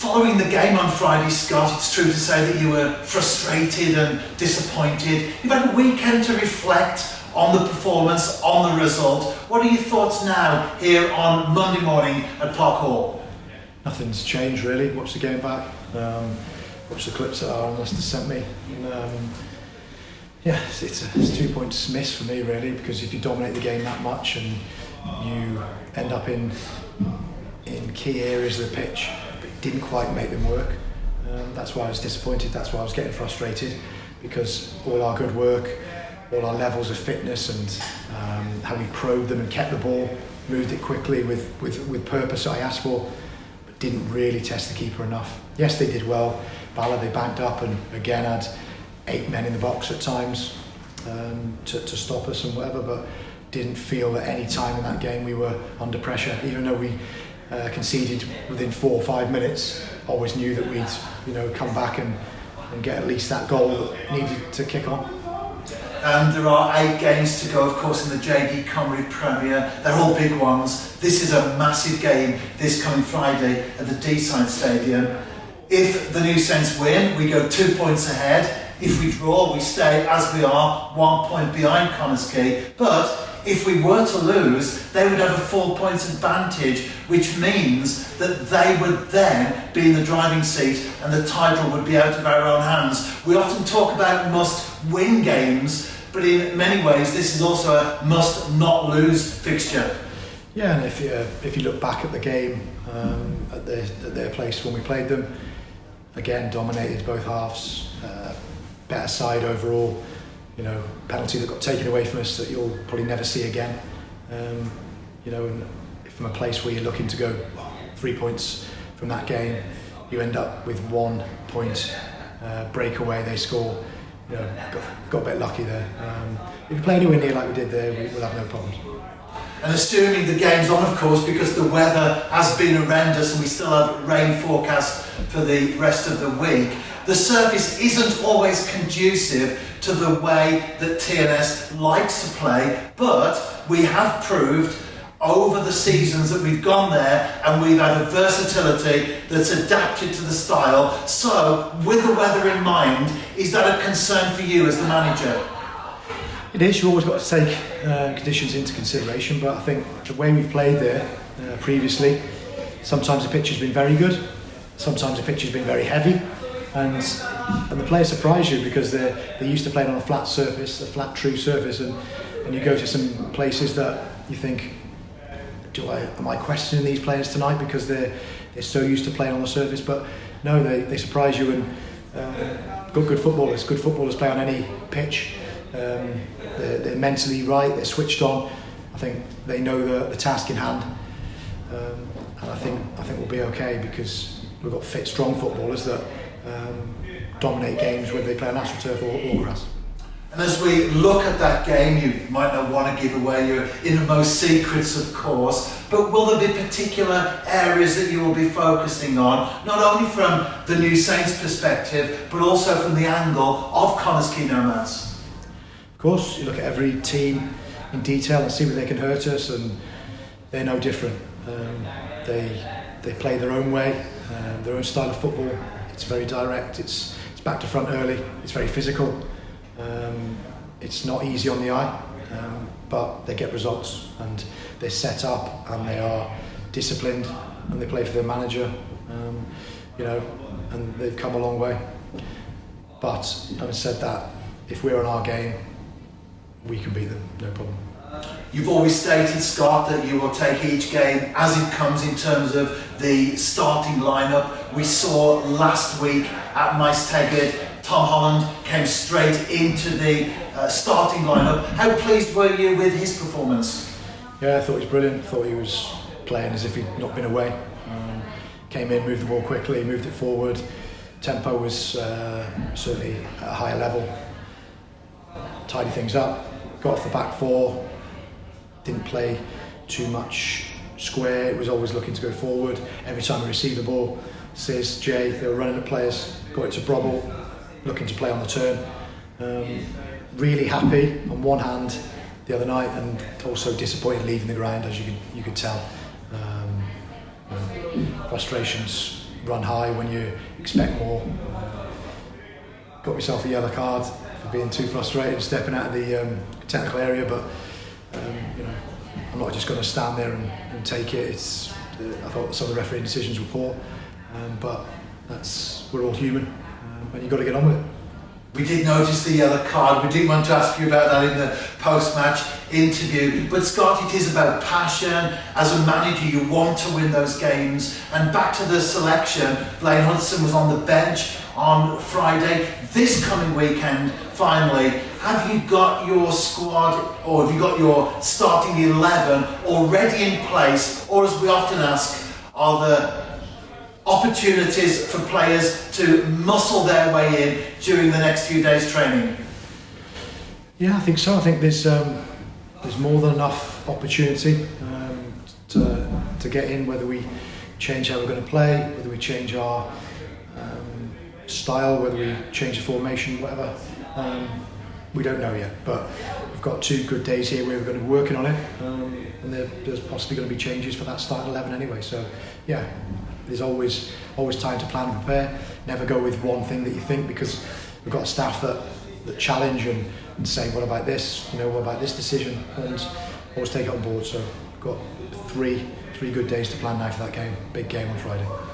Following the game on Friday, Scott, it's true to say that you were frustrated and disappointed. You've had a weekend to reflect on the performance, on the result. What are your thoughts now here on Monday morning at Park Hall? Nothing's changed really. Watch the game back. Watch the clips that our analyst has sent me. And, it's 2 points missed for me really, because if you dominate the game that much and you end up in key areas of the pitch but didn't quite make them work, that's why I was disappointed. That's why I was getting frustrated, because all our good work, all our levels of fitness and how we probed them and kept the ball, moved it quickly with purpose that I asked for, but didn't really test the keeper enough. Yes, they did well. Bala, they banked up and again had 8 men in the box at times to stop us and whatever, but didn't feel that any time in that game we were under pressure. Even though we conceded within 4 or 5 minutes, always knew that we'd come back and get at least that goal that needed to kick on. And there are 8 games to go, of course, in the JD Comrie Premier. They're all big ones. This is a massive game this coming Friday at the Deeside Stadium. If the New Saints win, we go 2 points ahead. If we draw, we stay as we are, 1 point behind Connah's Quay. But if we were to lose, they would have a 4 points advantage, which means that they would then be in the driving seat and the title would be out of our own hands. We often talk about must-win games, but in many ways this is also a must-not-lose fixture. Yeah, and if you look back at the game at their place when we played them, again dominated both halves, better side overall. Penalty that got taken away from us that you'll probably never see again. And from a place where you're looking to go 3 points from that game, you end up with 1 point breakaway. They score. Got a bit lucky there. If you play anywhere near like we did there, we'll have no problems. And assuming the game's on, of course, because the weather has been horrendous and we still have rain forecast for the rest of the week, the surface isn't always conducive to the way that TNS likes to play, but we have proved over the seasons that we've gone there and we've had a versatility that's adapted to the style. So, with the weather in mind, is that a concern for you as the manager? It is. You've always got to take conditions into consideration, but I think the way we've played there previously, sometimes the pitch has been very good, sometimes the pitch has been very heavy, and the players surprise you because they're used to playing on a flat surface, a flat true surface, and you go to some places that you think, am I questioning these players tonight because they're so used to playing on the surface? But no, they surprise you, and good footballers play on any pitch. They're mentally right, they're switched on. I think they know the task in hand, and I think we'll be okay because we've got fit, strong footballers that dominate games whether they play on AstroTurf or grass. And as we look at that game, you might not want to give away your innermost secrets, of course, but will there be particular areas that you will be focusing on, not only from the New Saints perspective, but also from the angle of Connah's Quay Nomads? Of course, you look at every team in detail and see where they can hurt us, and they're no different. They play their own way, their own style of football. It's very direct, it's back to front early, it's very physical. It's not easy on the eye, but they get results, and they're set up and they are disciplined and they play for their manager, and they've come a long way. But having said that, if we're on our game, we can beat them, no problem. You've always stated, Scott, that you will take each game as it comes in terms of the starting lineup. We saw last week at Maesteged, Tom Holland came straight into the starting lineup. How pleased were you with his performance? Yeah, I thought he was brilliant. I thought he was playing as if he'd not been away. Came in, moved the ball quickly, moved it forward. Tempo was certainly at a higher level. Tidy things up, got off the back four, didn't play too much square, it was always looking to go forward. Every time we received the ball, says Jay, they were running at players, got it to Brobble, looking to play on the turn. Really happy on one hand the other night, and also disappointed leaving the ground, as you could tell. Frustrations run high when you expect more. Got myself a yellow card for being too frustrated and stepping out of the technical area, but you know, I'm not just going to stand there and take it. I thought some of the refereeing decisions were poor, but we're all human, and you've got to get on with it. We did notice the yellow card. We didn't want to ask you about that in the post-match interview. But Scott, it is about passion. As a manager, you want to win those games. And back to the selection, Blaine Hudson was on the bench on Friday. This coming weekend, finally, have you got your squad, or have you got your starting 11 already in place? Or, as we often ask, are there opportunities for players to muscle their way in during the next few days' training? Yeah, I think so. I think there's more than enough opportunity to get in, whether we change how we're going to play, whether we change our style, whether we change the formation, whatever. We don't know yet, but we've got 2 good days here where we're going to be working on it, and there's possibly going to be changes for that start 11 anyway. So yeah, there's always time to plan and prepare. Never go with one thing that you think, because we've got a staff that challenge and say, what about this? You know, what about this decision? And always take it on board. So we've got three good days to plan now for that game, big game on Friday.